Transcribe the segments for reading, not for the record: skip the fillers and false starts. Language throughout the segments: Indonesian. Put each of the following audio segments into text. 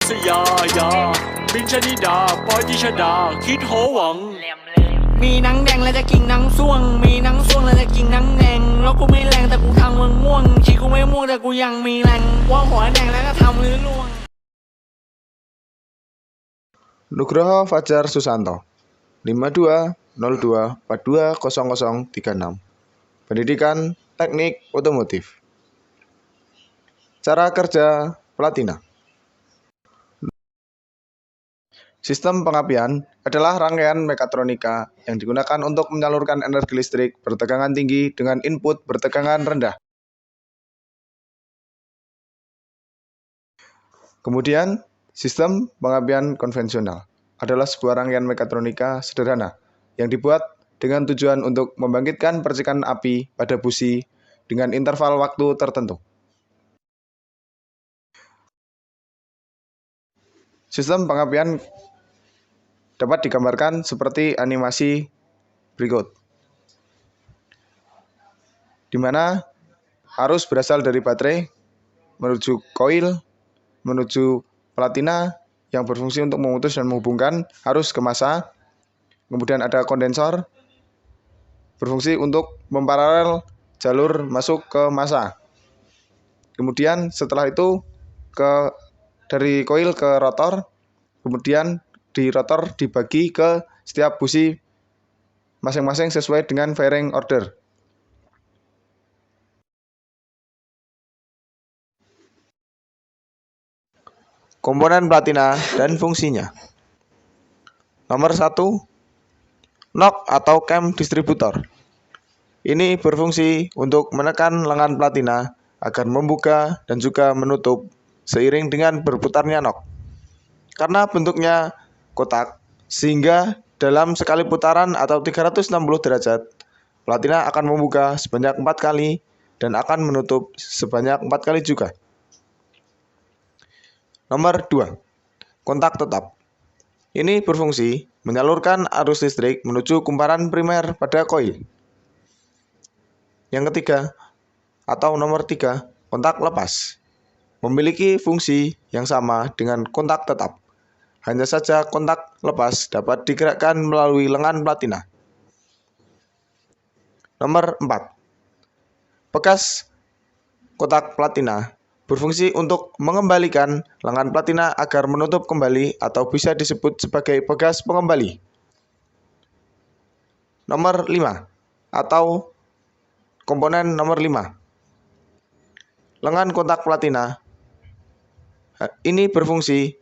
สยายาบินชนิดาปอยติชดาคิดโหวังมีหนังแดงแล้วจะกินหนังส่วงมีหนังส่วงแล้วจะกินหนังแดงแล้วกูไม่แรงแต่กูทำมึงม่วงชีกูไม่ม่วงแต่กูยังมีแรงว่าหัวแดงแล้วก็ทำลื้อล่วง Nugroho Fajar Susanto 5202420036 Pendidikan Teknik Otomotif. Cara kerja Platina. Sistem pengapian adalah rangkaian mekatronika yang digunakan untuk menyalurkan energi listrik bertegangan tinggi dengan input bertegangan rendah. Kemudian, sistem pengapian konvensional adalah sebuah rangkaian mekatronika sederhana yang dibuat dengan tujuan untuk membangkitkan percikan api pada busi dengan interval waktu tertentu. Sistem pengapian dapat digambarkan seperti animasi berikut, di mana arus berasal dari baterai menuju koil menuju platina yang berfungsi untuk memutus dan menghubungkan arus ke massa. Kemudian ada kondensor berfungsi untuk memparalel jalur masuk ke massa. Kemudian setelah itu dari koil ke rotor, kemudian di rotor dibagi ke setiap busi masing-masing sesuai dengan fairing order. Komponen platina dan fungsinya. Nomor 1, NOC atau cam distributor. Ini berfungsi untuk menekan lengan platina agar membuka dan juga menutup seiring dengan berputarnya NOC. Karena bentuknya kotak, sehingga dalam sekali putaran atau 360 derajat, platina akan membuka sebanyak 4 kali dan akan menutup sebanyak 4 kali juga. Nomor 2, kontak tetap. Ini berfungsi menyalurkan arus listrik menuju kumparan primer pada koil. Yang ketiga, atau nomor 3, kontak lepas. Memiliki fungsi yang sama dengan kontak tetap. Hanya saja kontak lepas dapat digerakkan melalui lengan platina. Nomor 4, bekas kotak platina berfungsi untuk mengembalikan lengan platina agar menutup kembali atau bisa disebut sebagai bekas pengembali. Nomor 5, atau komponen nomor 5. Lengan kontak platina ini berfungsi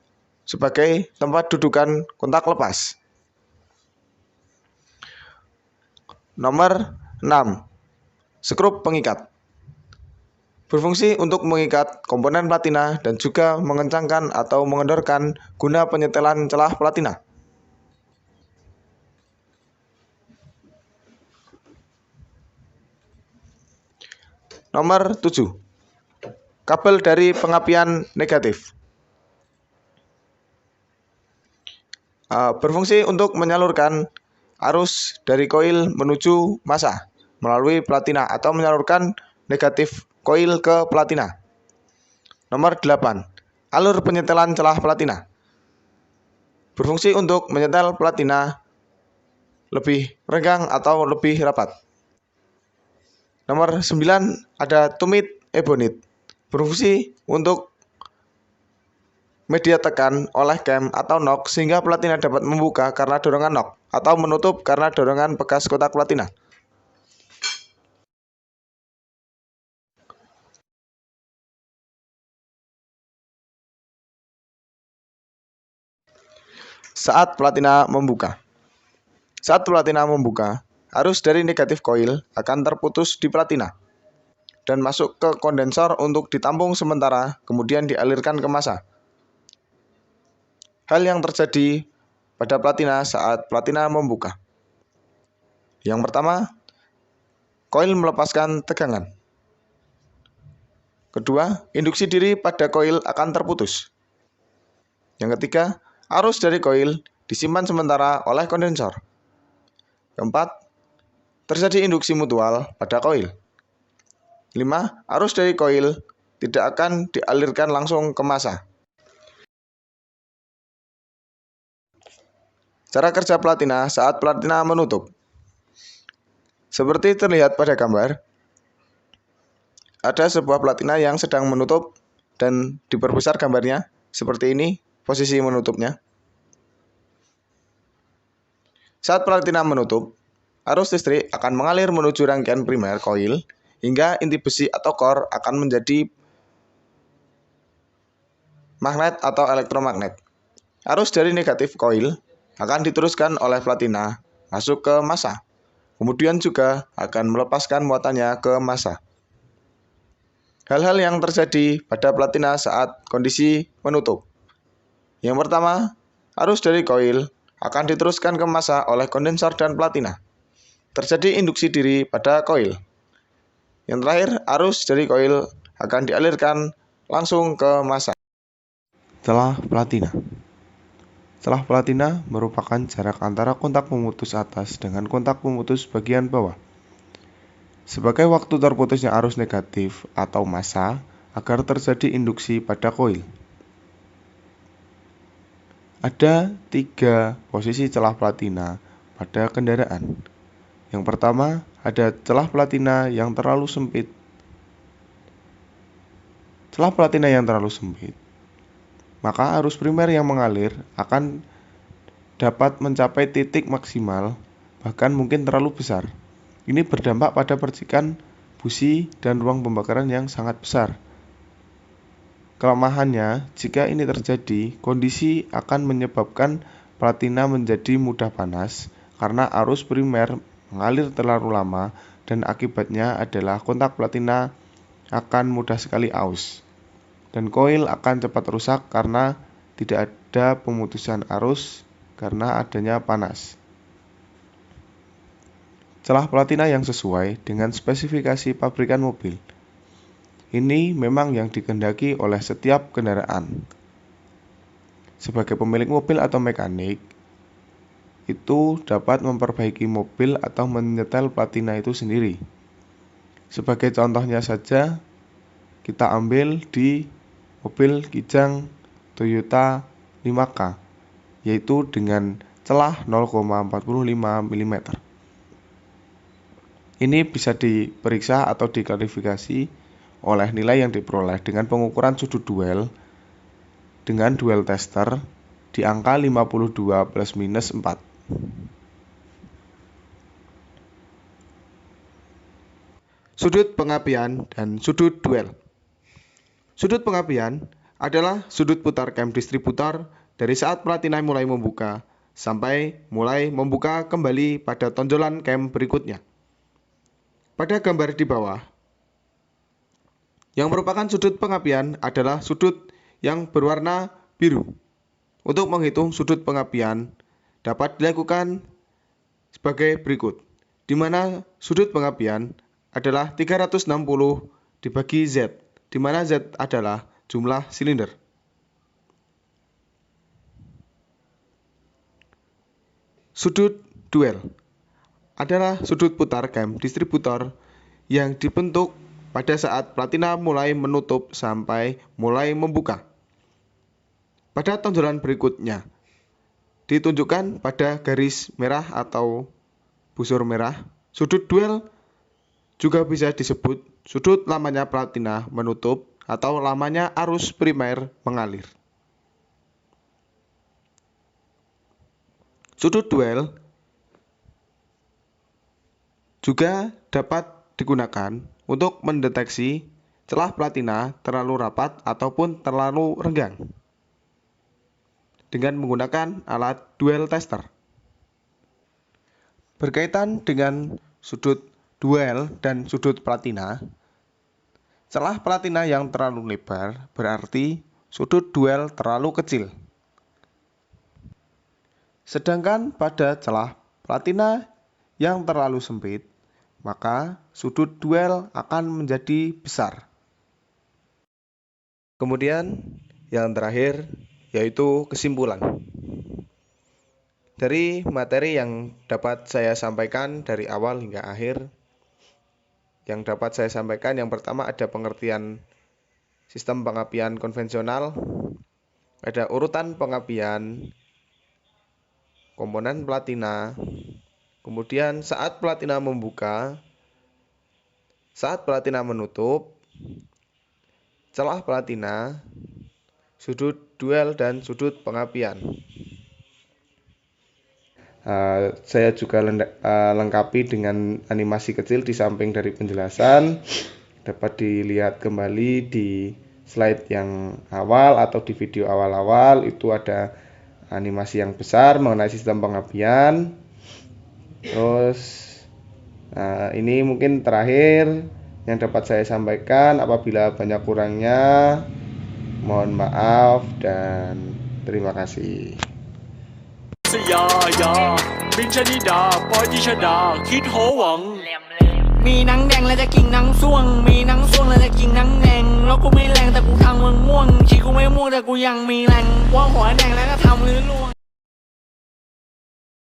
sebagai tempat dudukan kontak lepas. Nomor 6, skrup pengikat. Berfungsi untuk mengikat komponen platina dan juga mengencangkan atau mengendorkan guna penyetelan celah platina. Nomor 7, kabel dari pengapian negatif. Berfungsi untuk menyalurkan arus dari koil menuju massa melalui platina atau menyalurkan negatif koil ke platina. Nomor 8, alur penyetelan celah platina. Berfungsi untuk menyetel platina lebih renggang atau lebih rapat. Nomor 9, ada tumit ebonit. Berfungsi untuk media tekan oleh cam atau NOC sehingga platina dapat membuka karena dorongan NOC atau menutup karena dorongan bekas kotak platina. Saat platina membuka. Saat platina membuka, arus dari negatif koil akan terputus di platina dan masuk ke kondensor untuk ditampung sementara, kemudian dialirkan ke massa. Hal yang terjadi pada platina saat platina membuka. Yang pertama, koil melepaskan tegangan. Kedua, induksi diri pada koil akan terputus. Yang ketiga, arus dari koil disimpan sementara oleh kondensor. Keempat, terjadi induksi mutual pada koil. 5. Arus dari koil tidak akan dialirkan langsung ke massa. Cara kerja platina saat platina menutup. Seperti terlihat pada gambar, ada sebuah platina yang sedang menutup dan diperbesar gambarnya seperti ini posisi menutupnya. Saat platina menutup, arus listrik akan mengalir menuju rangkaian primer koil hingga inti besi atau core akan menjadi magnet atau elektromagnet. Arus dari negatif koil akan diteruskan oleh platina masuk ke massa. Kemudian juga akan melepaskan muatannya ke massa. Hal-hal yang terjadi pada platina saat kondisi menutup. Yang pertama, arus dari koil akan diteruskan ke massa oleh kondensor dan platina. Terjadi induksi diri pada koil. Yang terakhir, arus dari koil akan dialirkan langsung ke massa. Celah platina. Celah platina merupakan jarak antara kontak pemutus atas dengan kontak pemutus bagian bawah. Sebagai waktu terputusnya arus negatif atau massa agar terjadi induksi pada koil. Ada 3 posisi celah platina pada kendaraan. Yang pertama, ada celah platina yang terlalu sempit. Celah platina yang terlalu sempit, maka arus primer yang mengalir akan dapat mencapai titik maksimal, bahkan mungkin terlalu besar. Ini berdampak pada percikan busi dan ruang pembakaran yang sangat besar. Kelemahannya, jika ini terjadi, kondisi akan menyebabkan platina menjadi mudah panas karena arus primer mengalir terlalu lama dan akibatnya adalah kontak platina akan mudah sekali aus. Dan koil akan cepat rusak karena tidak ada pemutusan arus karena adanya panas. Celah platina yang sesuai dengan spesifikasi pabrikan mobil. Ini memang yang dikehendaki oleh setiap kendaraan. Sebagai pemilik mobil atau mekanik, itu dapat memperbaiki mobil atau menyetel platina itu sendiri. Sebagai contohnya saja, kita ambil di mobil Kijang Toyota 5K, yaitu dengan celah 0,45 mm. Ini bisa diperiksa atau diklarifikasi oleh nilai yang diperoleh dengan pengukuran sudut duel dengan duel tester di angka 52 plus minus 4. Sudut pengapian dan sudut duel. Sudut pengapian adalah sudut putar cam distributor dari saat platina mulai membuka sampai mulai membuka kembali pada tonjolan cam berikutnya. Pada gambar di bawah, yang merupakan sudut pengapian adalah sudut yang berwarna biru. Untuk menghitung sudut pengapian dapat dilakukan sebagai berikut, di mana sudut pengapian adalah 360 dibagi Z, di mana Z adalah jumlah silinder. Sudut duel adalah sudut putar cam distributor yang dibentuk pada saat platina mulai menutup sampai mulai membuka. Pada tonjolan berikutnya, ditunjukkan pada garis merah atau busur merah. Sudut duel juga bisa disebut sudut lamanya platina menutup atau lamanya arus primer mengalir. Sudut duel juga dapat digunakan untuk mendeteksi celah platina terlalu rapat ataupun terlalu renggang dengan menggunakan alat duel tester. Berkaitan dengan sudut duel dan sudut platina, celah platina yang terlalu lebar berarti sudut duel terlalu kecil. Sedangkan pada celah platina yang terlalu sempit, maka sudut duel akan menjadi besar. Kemudian yang terakhir yaitu kesimpulan. Dari materi yang dapat saya sampaikan dari awal hingga akhir, yang dapat saya sampaikan yang pertama ada pengertian sistem pengapian konvensional, ada urutan pengapian, komponen platina. Kemudian saat platina membuka, saat platina menutup, celah platina, sudut duel dan sudut pengapian. Saya juga lengkapi dengan animasi kecil di samping dari penjelasan. Dapat dilihat kembali di slide yang awal atau di video awal-awal, itu ada animasi yang besar mengenai sistem pengapian. Terus ini mungkin terakhir yang dapat saya sampaikan. Apabila banyak kurangnya, mohon maaf dan terima kasih. 是呀呀，冰ชนิดาปอยที่ชดาคิดโหวัง มีหนังแดงแล้วจะกินหนังส่วง มีหนังส่วงแล้วจะกินหนังแดงแล้วกูไม่แรงแต่กูทำมึงง่วงชีกูไม่ม่วงแต่กูยังมีแรงว่าหัวแดงแล้วก็ทำหรือล่วง